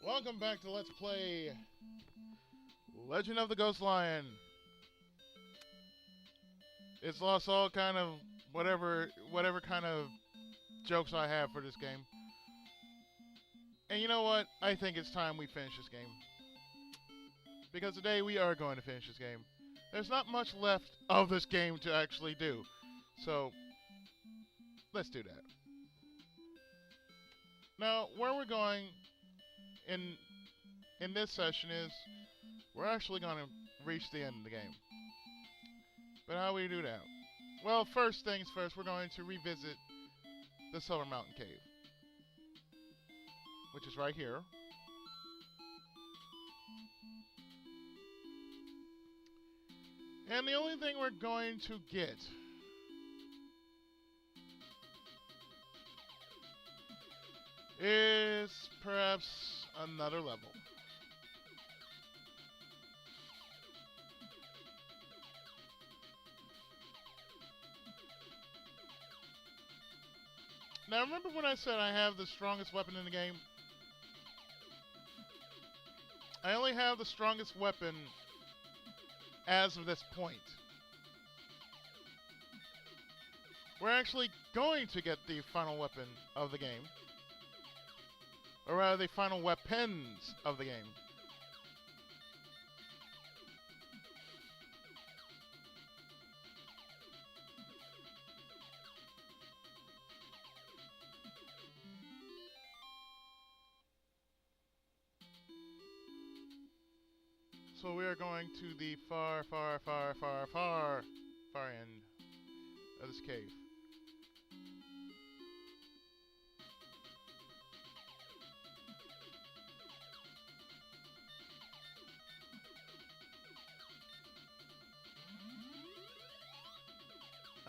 Welcome back to Let's Play Legend of the Ghost Lion. It's lost all kind of whatever kind of jokes I have for this game. And you know what? I think it's time we finish this game. Because today we are going to finish this game. There's not much left of this game to actually do. So, let's do that. Now, where we're going in this session is we're actually going to reach the end of the game. But how do we do that? Well, first things first, we're going to revisit the Silver Mountain Cave, which is right here. And the only thing we're going to get is perhaps another level. Now, remember when I said I have the strongest weapon in the game? I only have the strongest weapon as of this point. We're actually going to get the final weapon of the game. Or rather, the final weapons of the game. So we are going to the far end of this cave.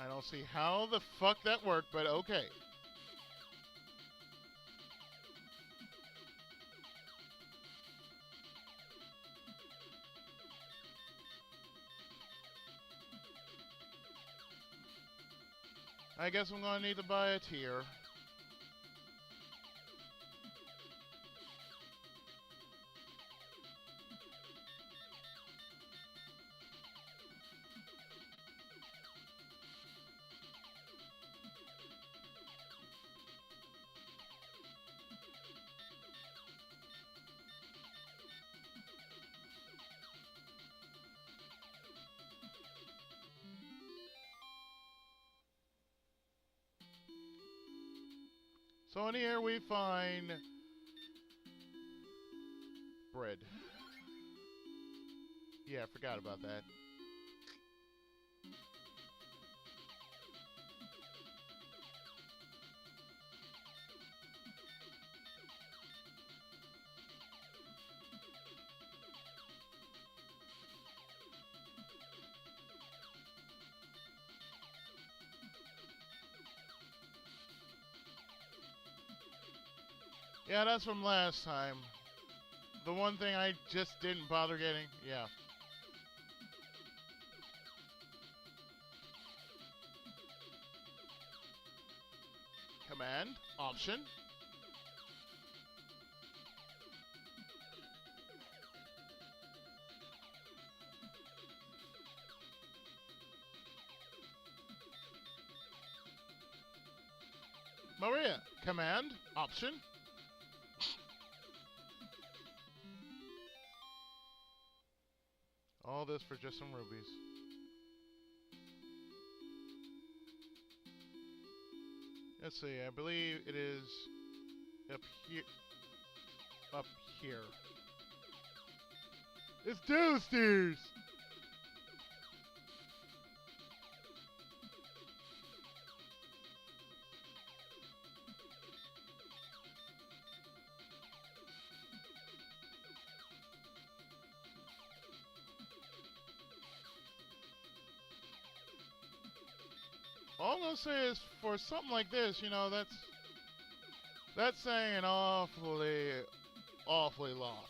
I don't see how the fuck that worked, but okay. I guess I'm gonna need to buy a tier. So in here we find bread. Yeah, I forgot about that. Yeah, that's from last time. The one thing I just didn't bother getting. Yeah. Command. Option. Maria. Command. Option. All this for just some rubies. Let's see, I believe it is up here. Up here. It's downstairs! All I'm gonna say is, for something like this, you know, that's saying an awfully lot.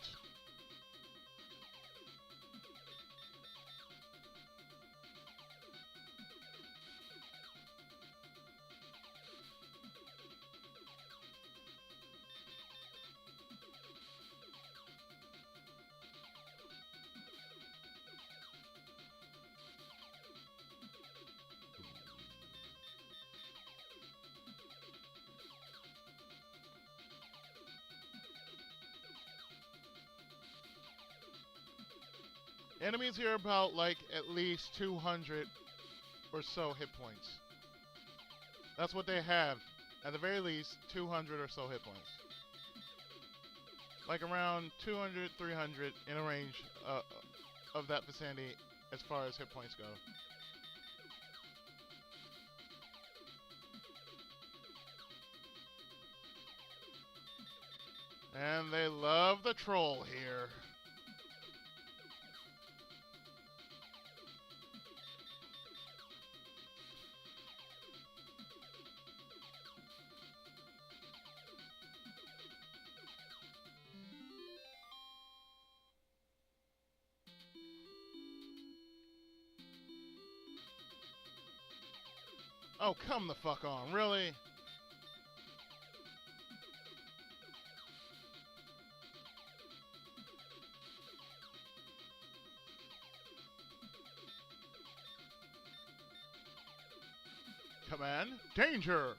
Enemies here are about like at least 200 or so hit points. That's what they have. At the very least, 200 or so hit points. Like around 200, 300 in a range of that vicinity as far as hit points go. And they love the troll here. Oh, come the fuck on, really? Command, danger!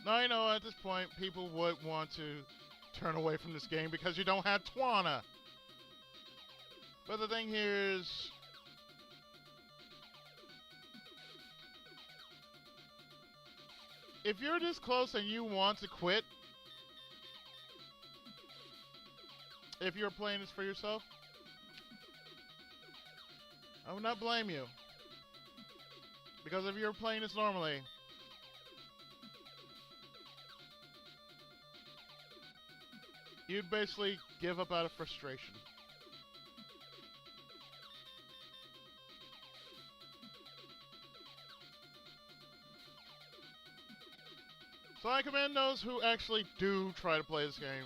Now, I know at this point people would want to turn away from this game because you don't have Twana. But the thing here is, if you're this close and you want to quit, if you're playing this for yourself, I would not blame you. Because if you're playing this normally, you'd basically give up out of frustration. So I commend those who actually do try to play this game.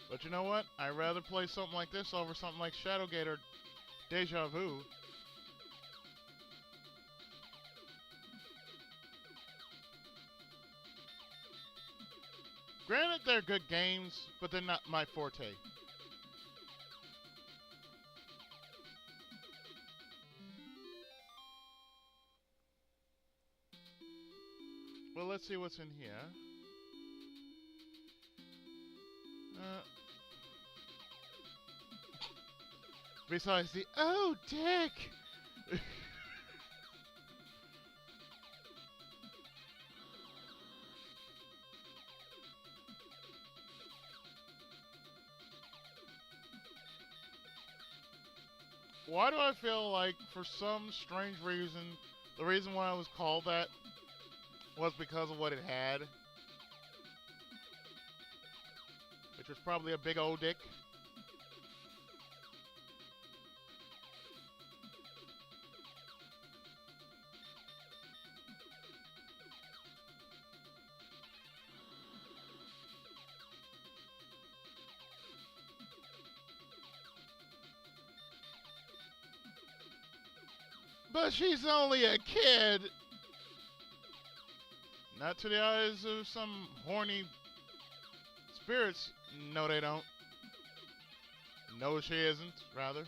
But you know what? I'd rather play something like this over something like Shadowgate or Deja Vu. Granted, they're good games, but they're not my forte. Well, let's see what's in here. Besides the, oh, dick! Why do I feel like, for some strange reason, the reason why it was called that was because of what it had? Which was probably a big old dick. But she's only a kid! Not to the eyes of some horny spirits. No, they don't. No, she isn't, rather.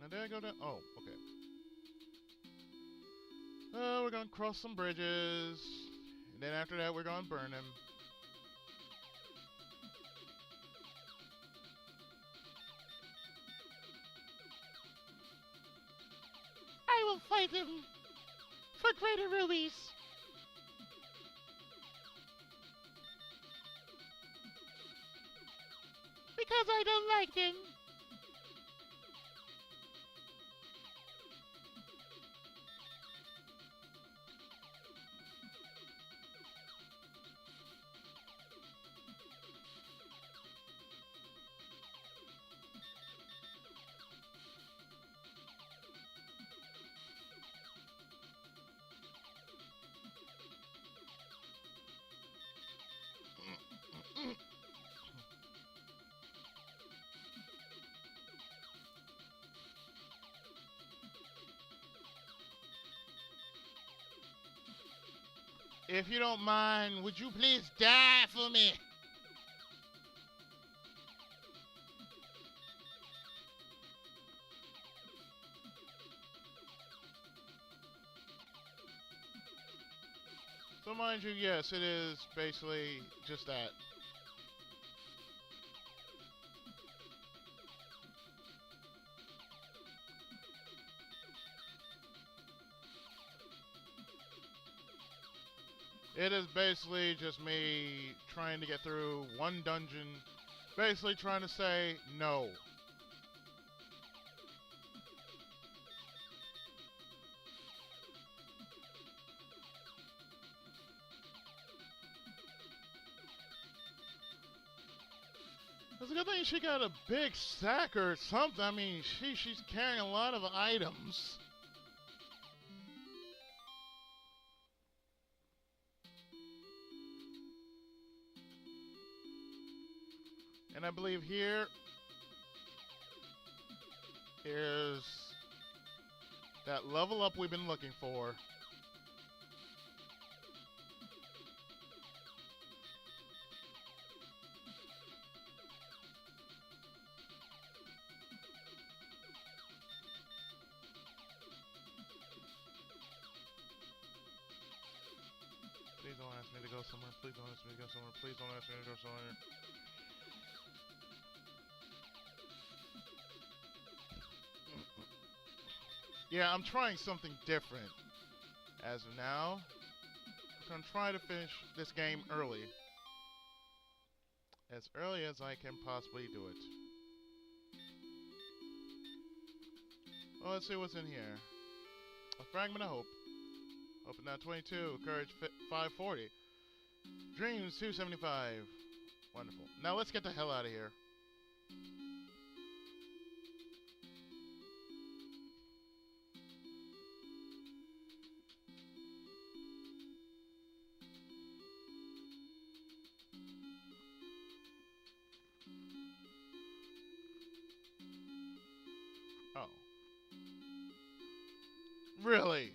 Now did I go down? Oh, okay. We're gonna cross some bridges. And then after that, we're gonna burn him. I will fight him for greater rubies. Because I don't like him. If you don't mind, would you please die for me? So mind you, yes, it is basically just that. It is basically just me trying to get through one dungeon, basically trying to say no. It's a good thing she got a big sack or something. I mean, she's carrying a lot of items. And I believe here is that level up we've been looking for. Please don't ask me to go somewhere. Please don't ask me to go somewhere. Please don't ask me to go somewhere. Yeah, I'm trying something different. As of now, I'm going to try to finish this game early. As early as I can possibly do it. Well, let's see what's in here. A fragment of hope. Open now 22. Courage 540. Dreams 275. Wonderful. Now let's get the hell out of here. Oh. Really?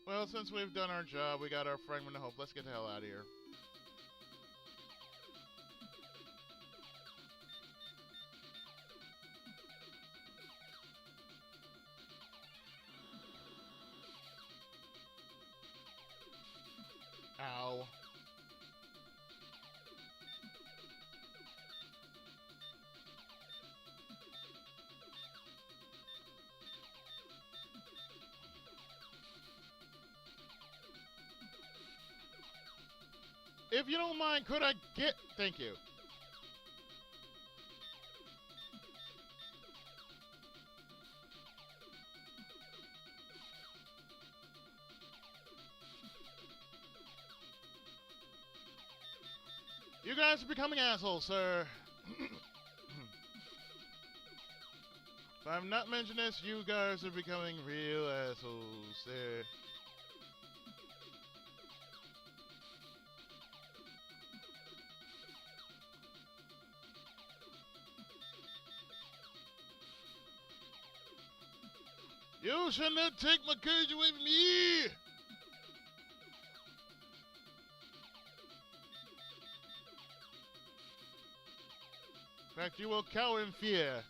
Well, since we've done our job, we got our fragment of hope. Let's get the hell out of here. Ow. If you don't mind, could I get... Thank you. You guys are becoming assholes, sir. If I've not mentioned this, you guys are becoming real assholes, sir. You shall not take my courage away from me! In fact, you will cower in fear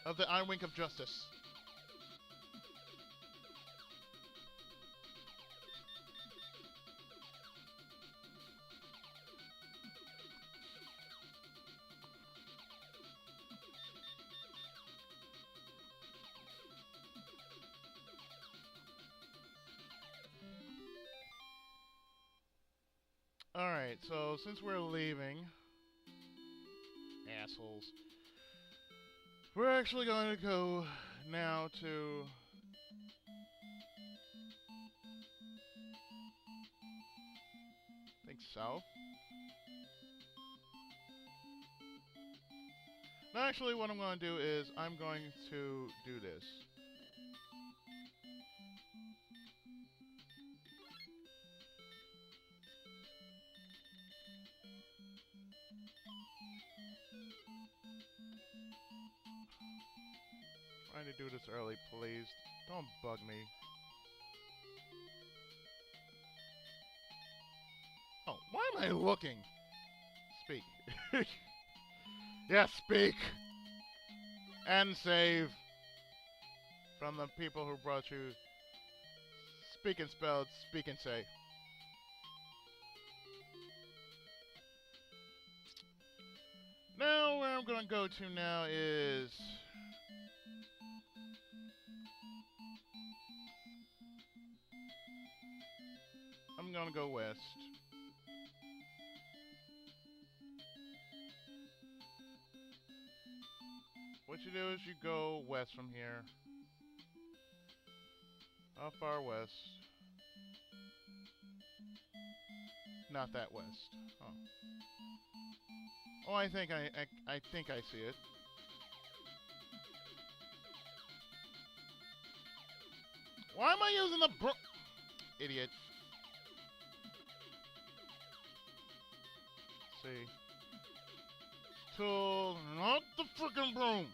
of the Iron Wink of Justice. Alright, so since we're leaving, assholes, we're actually going to go now to I think south. No, actually what I'm going to do is I'm going to do this. Trying to do this early, please. Don't bug me. Oh, why am I looking? Speak. Yes, speak! And save from the people who brought you. Speak and spelled, speak and say. Now, where I'm gonna go to now is... I'm gonna go west. What you do is you go west from here. How far west? Not that west. Oh. Oh, I think I think I see it. Why am I using the idiot? Let's see. Tool, not the frickin' broom.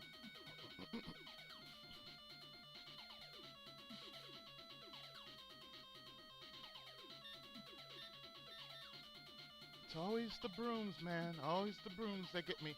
It's always the brooms, man. Always the brooms that get me.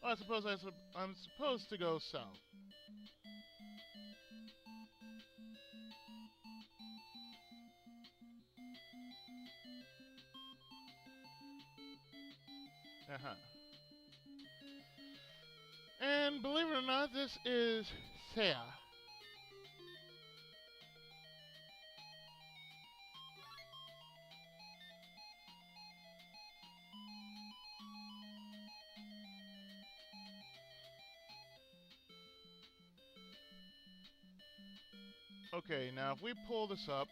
Well, I suppose I'm supposed to go south. And believe it or not, this is Thea. Okay, now if we pull this up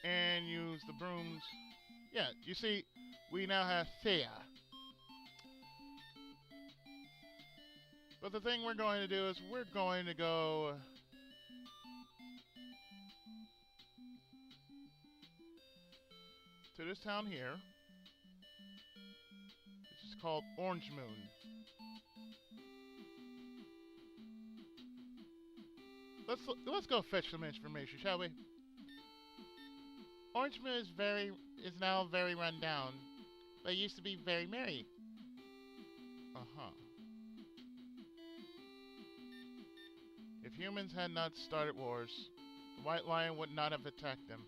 and use the brooms, yeah, you see, we now have Thea. But the thing we're going to do is we're going to go to this town here. This is called Orange Moon. Let's go fetch some information, shall we? Orange Moon is now very run down, but used to be very merry. Uh-huh. If humans had not started wars, the White Lion would not have attacked them.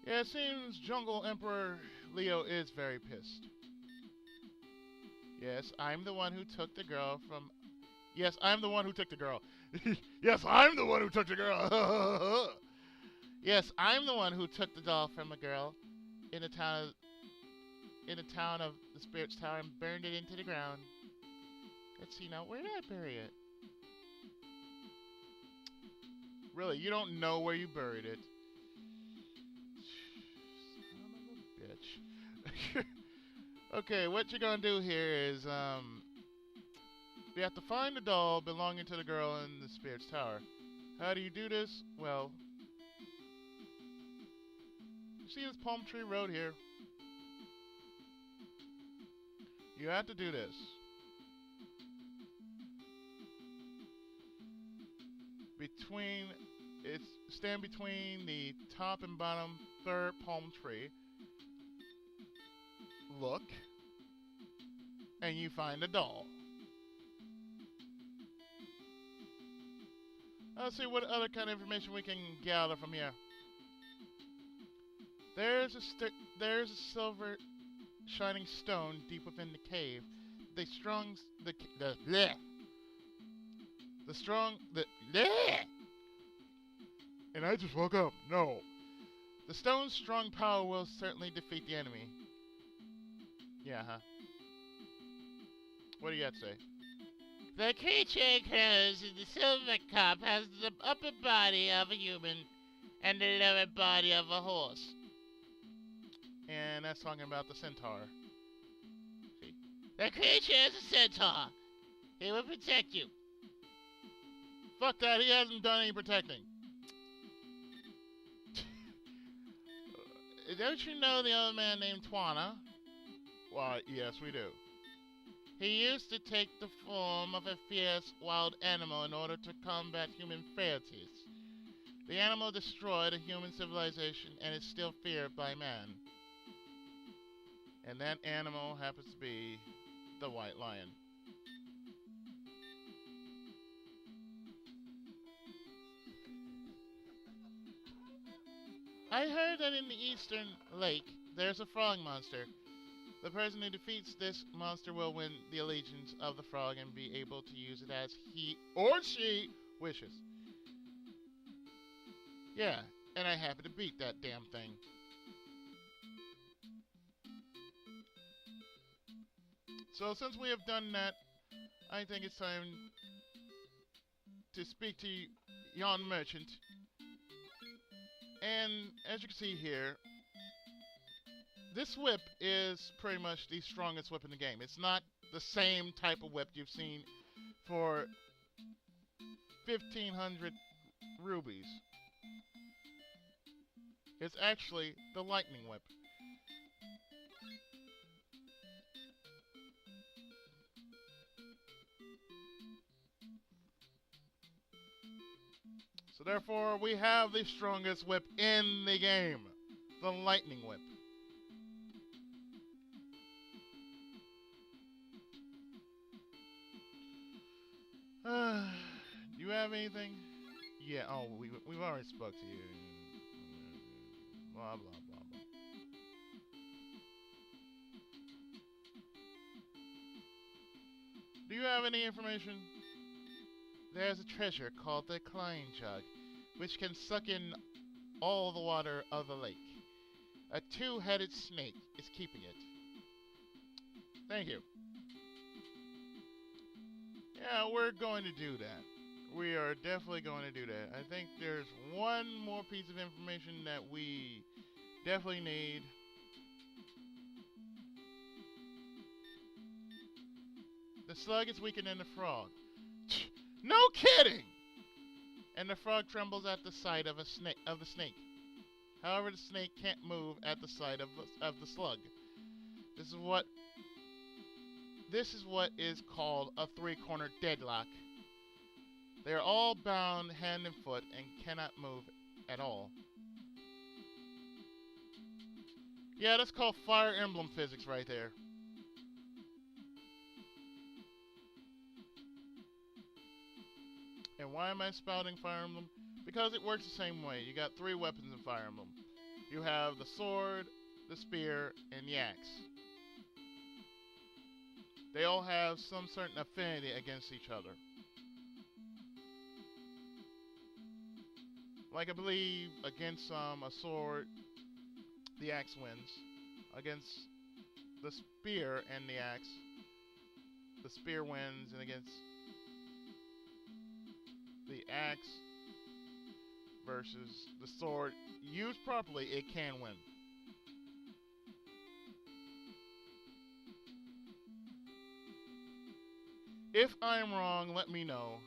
Yeah, it seems Jungle Emperor Leo is very pissed. Yes, I'm the one who took the girl from... Yes, I'm the one who took the girl. Yes, I'm the one who took the girl. Yes, I'm the one who took the doll from a girl in the town of the Spirit's Tower and burned it into the ground. Let's see now, where did I bury it? Really, you don't know where you buried it. Son of a bitch. Okay, what you're gonna do here is, we have to find the doll belonging to the girl in the Spirit's Tower. How do you do this? Well, you see this palm tree road here? You have to do this. Stand between the top and bottom third palm tree. Look, and you find a doll. Let's see what other kind of information we can gather from here. There's a silver shining stone deep within the cave. And I just woke up. No. The stone's strong power will certainly defeat the enemy. Yeah, huh? What do you got to say? The creature enclosed in the silver cup has the upper body of a human and the lower body of a horse. And that's talking about the centaur. See? The creature is a centaur. He will protect you. Fuck that, he hasn't done any protecting. Don't you know the other man named Twana? Why, yes, we do. He used to take the form of a fierce wild animal in order to combat human frailties. The animal destroyed a human civilization and is still feared by man. And that animal happens to be the white lion. I heard that in the eastern lake, there's a frog monster. The person who defeats this monster will win the allegiance of the frog and be able to use it as he or she wishes. Yeah, and I happen to beat that damn thing. So since we have done that, I think it's time to speak to yon merchant. And as you can see here, this whip is pretty much the strongest whip in the game. It's not the same type of whip you've seen for 1,500 rubies. It's actually the lightning whip. So therefore, we have the strongest whip in the game, the lightning whip. Do you have anything? Yeah, oh, we've already spoke to you. Blah, blah, blah, blah. Do you have any information? There's a treasure called the Klein Jug, which can suck in all the water of the lake. A two-headed snake is keeping it. Thank you. Yeah, we're going to do that. We are definitely going to do that. I think there's one more piece of information that we definitely need. The slug is weaker than the frog. No kidding! And the frog trembles at the sight of the snake. However, the snake can't move at the sight of the slug. This is what is called a three-cornered deadlock. They are all bound hand and foot and cannot move at all. Yeah, that's called Fire Emblem physics right there. And why am I spouting Fire Emblem? Because it works the same way. You got three weapons in Fire Emblem. You have the sword, the spear, and the axe. They all have some certain affinity against each other. Like I believe against a sword, the axe wins. Against the spear and the axe, the spear wins, and against the axe versus the sword, used properly, it can win. If I'm wrong, let me know.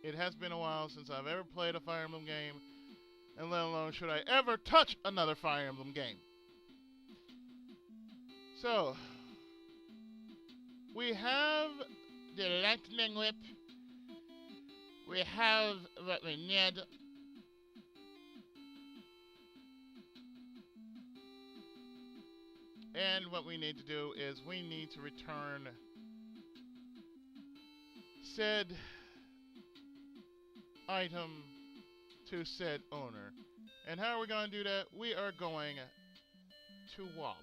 It has been a while since I've ever played a Fire Emblem game, and let alone should I ever touch another Fire Emblem game. So, we have the lightning whip. We have what we need. And what we need to do is we need to return said item to said owner. And how are we going to do that? We are going to WAP.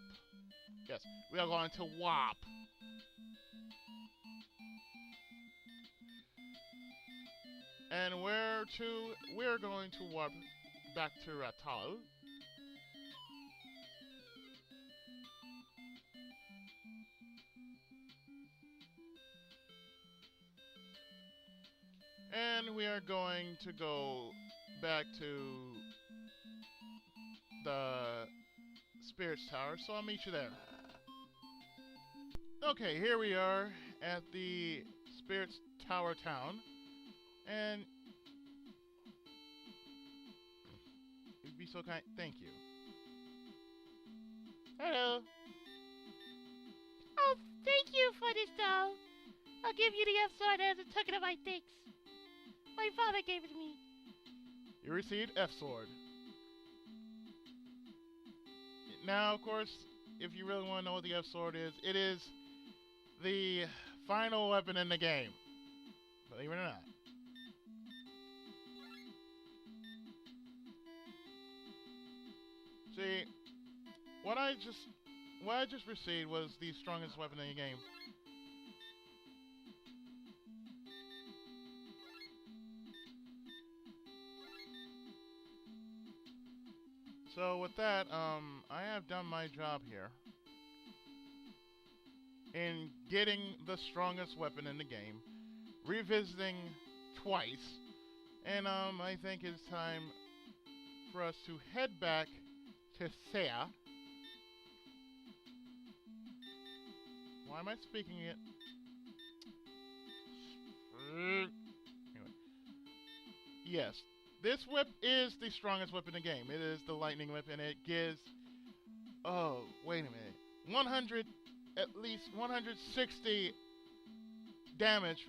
Yes, we are going to WAP. And we're going to warp back to Ratal. And we are going to go back to the Spirits Tower, so I'll meet you there. Okay, here we are at the Spirits Tower town, and you'd be so kind. Thank you. Hello. Oh, thank you for this doll. I'll give you the F-sword as a token of my thanks. My father gave it to me. You received F-sword. Now, of course, if you really want to know what the F-sword is, it is the final weapon in the game. Believe it or not. See, what I just received was the strongest weapon in the game. So with that, I have done my job here in getting the strongest weapon in the game, revisiting twice, and I think it's time for us to head back to Thea. Why am I speaking it? Anyway. Yes, this whip is the strongest whip in the game. It is the lightning whip, and it gives, oh, wait a minute, at least 160 damage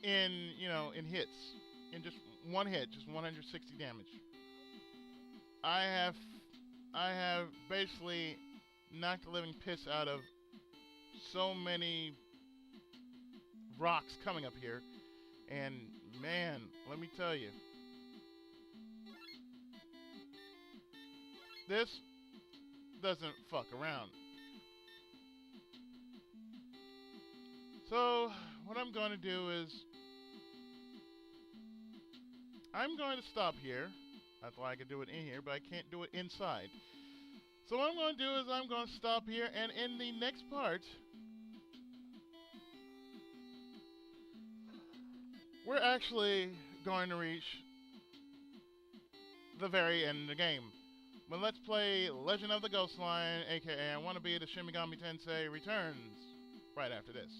in hits. In just one hit, just 160 damage. I have basically knocked the living piss out of so many rocks coming up here, and man, let me tell you, this doesn't fuck around. So what I'm going to do is I'm going to stop here. That's why I can do it in here, but I can't do it inside. So what I'm going to do is I'm going to stop here, and in the next part, we're actually going to reach the very end of the game. But let's play Legend of the Ghost Line, aka I Wanna Be the Shin Megami Tensei returns right after this.